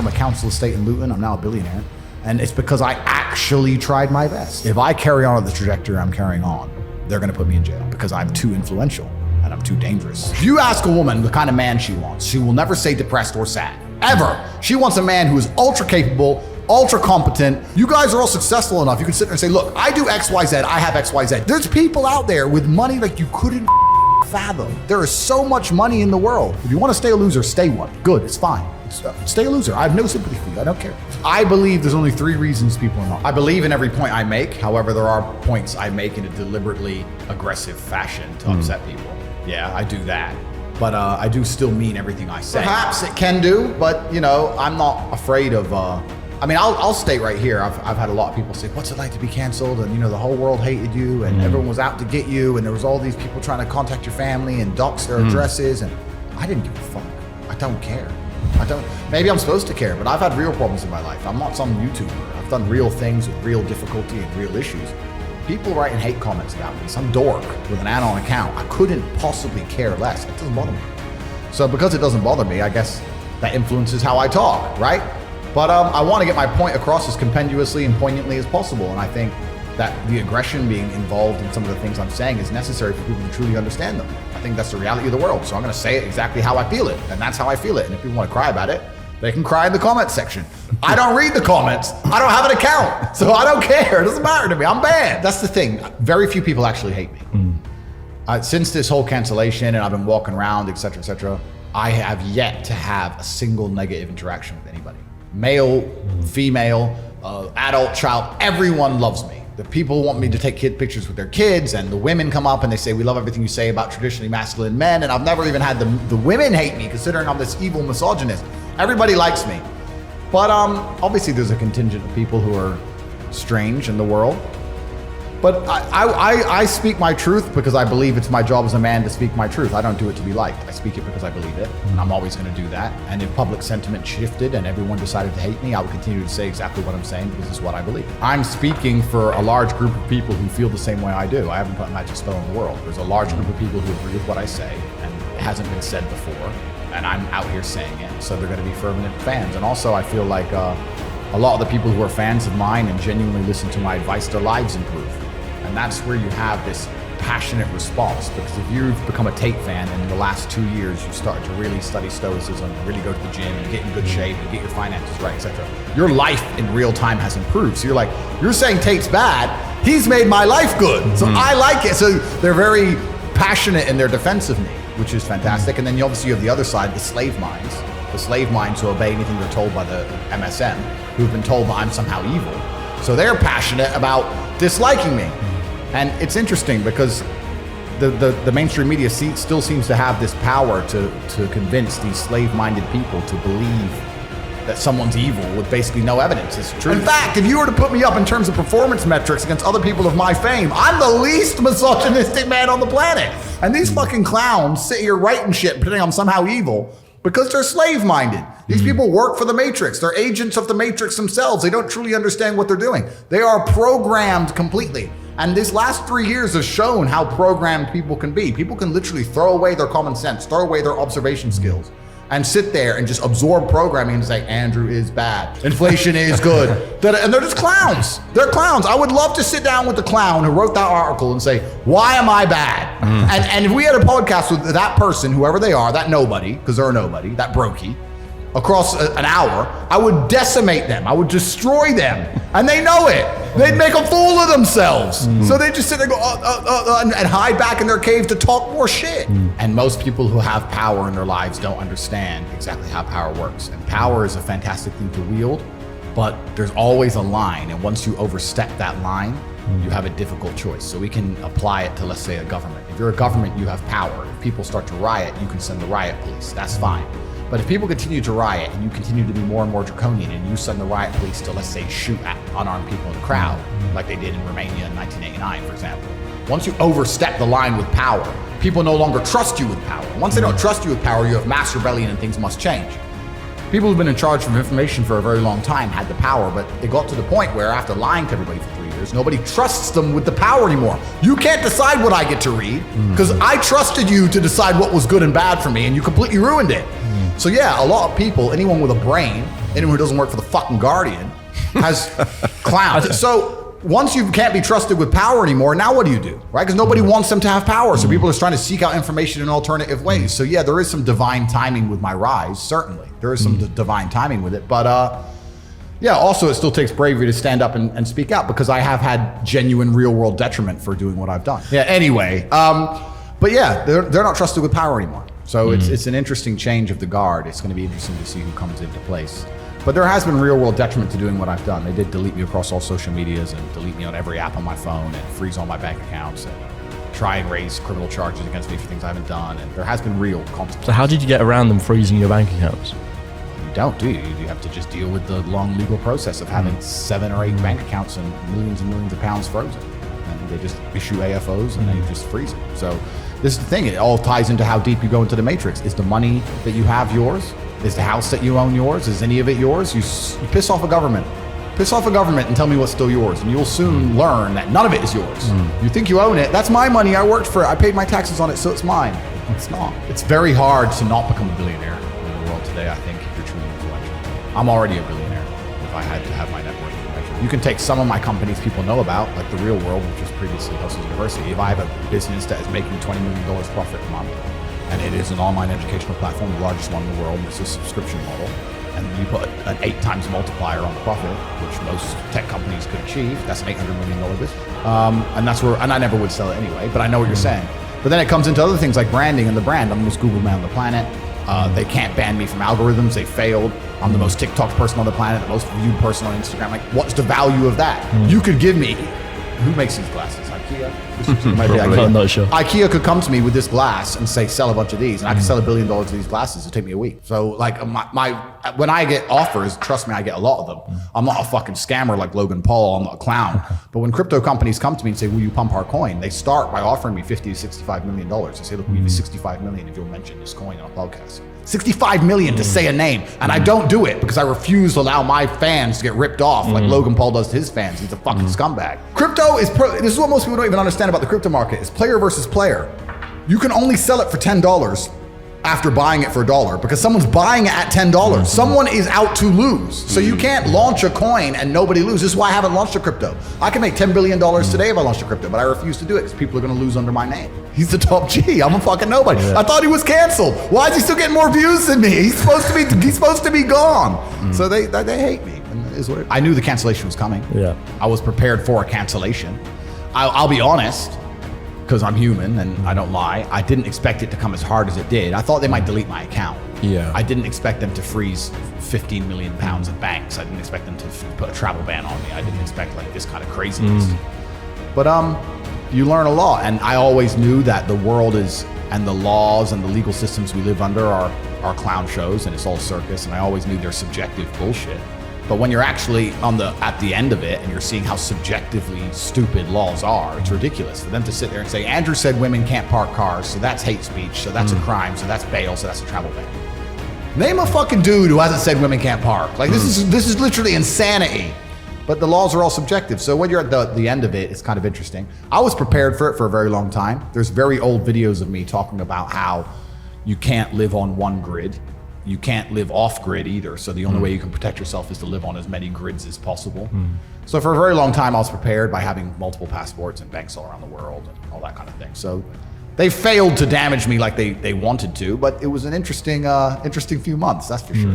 from a council estate in Luton. I'm now a billionaire. And it's because I actually tried my best. If I carry on at the trajectory I'm carrying on, they're gonna put me in jail because I'm too influential and I'm too dangerous. If you ask a woman the kind of man she wants, she will never say depressed or sad, ever. She wants a man who is ultra capable, ultra competent. You guys are all successful enough. You can sit there and say, look, I do X, Y, Z, I have X, Y, Z. There's people out there with money like you couldn't fathom. There is so much money in the world. If you want to stay a loser, stay one. Good, it's fine. Stay a loser. I have no sympathy for you. I don't care. I believe there's only 3 reasons people are not. I believe in every point I make. However, there are points I make in a deliberately aggressive fashion to upset people. Yeah, I do that. But I do still mean everything I say. Perhaps it can do, but you know, I'm not afraid of, I mean, I'll state right here, I've had a lot of people say, what's it like to be canceled? And you know, the whole world hated you and everyone was out to get you. And there was all these people trying to contact your family and dox their addresses. And I didn't give a fuck. I don't care. Maybe I'm supposed to care, but I've had real problems in my life. I'm not some YouTuber. I've done real things with real difficulty and real issues. People writing hate comments about me, some dork with an add-on account. I couldn't possibly care less. It doesn't bother me. So because it doesn't bother me, I guess that influences how I talk, right? But I want to get my point across as compendiously and poignantly as possible. And I think that the aggression being involved in some of the things I'm saying is necessary for people to truly understand them. I think that's the reality of the world. So I'm going to say it exactly how I feel it. And that's how I feel it. And if people want to cry about it, they can cry in the comments section. I don't read the comments. I don't have an account. So I don't care. It doesn't matter to me. I'm banned. That's the thing. Very few people actually hate me. Since this whole cancellation and I've been walking around, et cetera, I have yet to have a single negative interaction with anybody. Male, female, adult, child, everyone loves me. The people want me to take pictures with their kids, and the women come up and they say, we love everything you say about traditionally masculine men. And I've never even had the women hate me, considering I'm this evil misogynist. Everybody likes me. But obviously there's a contingent of people who are strange in the world. But I speak my truth because I believe it's my job as a man to speak my truth. I don't do it to be liked. I speak it because I believe it, and I'm always going to do that. And if public sentiment shifted and everyone decided to hate me, I would continue to say exactly what I'm saying because it's what I believe. I'm speaking for a large group of people who feel the same way I do. I haven't put a magic spell in the world. There's a large group of people who agree with what I say, and it hasn't been said before, and I'm out here saying it, so they're going to be fervent fans. And also, I feel like a lot of the people who are fans of mine and genuinely listen to my advice, their lives improve. And that's where you have this passionate response, because if you've become a Tate fan and in the last 2 years you started to really study stoicism, really go to the gym and get in good shape and get your finances right, etc., your life in real time has improved. So you're like, you're saying Tate's bad, he's made my life good, so I like it. So they're very passionate in their defense of me, which is fantastic. And then you obviously have the other side, the slave minds who obey anything they're told by the MSM, who've been told that I'm somehow evil. So they're passionate about disliking me. And it's interesting because the mainstream media still seems to have this power to convince these slave-minded people to believe that someone's evil with basically no evidence. It's true. In fact, if you were to put me up in terms of performance metrics against other people of my fame, I'm the least misogynistic man on the planet. And these fucking clowns sit here writing shit pretending I'm somehow evil because they're slave-minded. These people work for the Matrix. They're agents of the Matrix themselves. They don't truly understand what they're doing. They are programmed completely. And these last 3 years have shown how programmed people can be. People can literally throw away their common sense, throw away their observation skills, and sit there and just absorb programming and say, Andrew is bad, inflation is good. And they're just clowns. They're clowns. I would love to sit down with the clown who wrote that article and say, why am I bad? And if we had a podcast with that person, whoever they are, that nobody, because they're a nobody, that brokey, across an hour, I would decimate them. I would destroy them. And they know it. They'd make a fool of themselves. So they just sit there and go, and hide back in their cave to talk more shit. And most people who have power in their lives don't understand exactly how power works. And power is a fantastic thing to wield, but there's always a line. And once you overstep that line, you have a difficult choice. So we can apply it to, let's say, a government. If you're a government, you have power. If people start to riot, you can send the riot police. That's fine. But if people continue to riot and you continue to be more and more draconian and you send the riot police to, let's say, shoot at unarmed people in the crowd, like they did in Romania in 1989, for example, once you overstep the line with power, people no longer trust you with power. Once they don't trust you with power, you have mass rebellion and things must change. People who've been in charge of information for a very long time had the power, but it got to the point where after lying to everybody for 3 years, nobody trusts them with the power anymore. You can't decide what I get to read because I trusted you to decide what was good and bad for me and you completely ruined it. So yeah, a lot of people, anyone with a brain, anyone who doesn't work for the fucking Guardian, has clowns. So once you can't be trusted with power anymore, now what do you do, right? Because nobody wants them to have power. So people are trying to seek out information in alternative ways. So yeah, there is some divine timing with my rise, certainly. There is some divine timing with it, but yeah, also it still takes bravery to stand up and speak out, because I have had genuine real world detriment for doing what I've done. Yeah, anyway, but yeah, they're not trusted with power anymore. So it's an interesting change of the guard. It's gonna be interesting to see who comes into place. But there has been real world detriment to doing what I've done. They did delete me across all social medias and delete me on every app on my phone and freeze all my bank accounts and try and raise criminal charges against me for things I haven't done. And there has been real consequences. So how did you get around them freezing your bank accounts? You don't, do you? You have to just deal with the long legal process of having 7 or 8 bank accounts and millions of pounds frozen. And they just issue AFOs and they just freeze them. So this is the thing. It all ties into how deep you go into the matrix. Is the money that you have yours? Is the house that you own yours? Is any of it yours? You piss off a government. Piss off a government and tell me what's still yours. And you'll soon learn that none of it is yours. You think you own it. That's my money. I worked for it. I paid my taxes on it, so it's mine. It's not. It's very hard to not become a billionaire in the world today, I think, if you're truly influential. I'm already a billionaire if I had to have my net worth measured. You can take some of my companies people know about, like The Real World, which was previously Hustle University. If I have a business that is making $20 million profit a month, and it is an online educational platform, the largest one in the world, and it's a subscription model, and you put an 8 times multiplier on the profit, which most tech companies could achieve, that's an $800 million business. And that's where, and I never would sell it anyway, but I know what you're saying. But then it comes into other things like branding and the brand. I'm the most Googled man on the planet. They can't ban me from algorithms, they failed. I'm the most TikTok person on the planet, the most viewed person on Instagram. Like, what's the value of that? You could give me, who makes these glasses? IKEA? I'm not sure. IKEA could come to me with this glass and say, sell a bunch of these, and I could sell $1 billion of these glasses. It'd take me a week. So like when I get offers, trust me, I get a lot of them. I'm not a fucking scammer like Logan Paul. I'm not a clown. But when crypto companies come to me and say, will you pump our coin? They start by offering me $50 to $65 million. They say, look, we'll give you $65 million if you'll mention this coin on a podcast. $65 million to say a name. And I don't do it because I refuse to allow my fans to get ripped off like Logan Paul does to his fans. He's a fucking scumbag. Crypto is, this is what most people don't even understand about the crypto market. It's player versus player. You can only sell it for $10 after buying it for $1 because someone's buying it at $10. Someone is out to lose. So you can't launch a coin and nobody lose. This is why I haven't launched a crypto. I can make $10 billion today if I launched a crypto, but I refuse to do it because people are gonna lose under my name. He's the top G. I'm a fucking nobody. Yeah. I thought he was canceled. Why is he still getting more views than me? He's supposed to be gone. So they hate me. And it is what I knew the cancellation was coming. Yeah. I was prepared for a cancellation. I'll be honest, because I'm human and I don't lie. I didn't expect it to come as hard as it did. I thought they might delete my account. Yeah. I didn't expect them to freeze 15 million pounds of banks. I didn't expect them to put a travel ban on me. I didn't expect like this kind of craziness. But you learn a lot, and I always knew that the world is, and the laws and the legal systems we live under are clown shows, and it's all circus, and I always knew they're subjective bullshit. But when you're actually at the end of it and you're seeing how subjectively stupid laws are, it's ridiculous for them to sit there and say, Andrew said women can't park cars, so that's hate speech, so that's a crime, so that's bail, so that's a travel ban. Name a fucking dude who hasn't said women can't park. Like this is literally insanity. But the laws are all subjective. So when you're at the end of it, it's kind of interesting. I was prepared for it for a very long time. There's very old videos of me talking about how you can't live on one grid. You can't live off grid either. So the only way you can protect yourself is to live on as many grids as possible. So for a very long time, I was prepared by having multiple passports and banks all around the world and all that kind of thing. So they failed to damage me like they wanted to, but it was an interesting few months, that's for sure.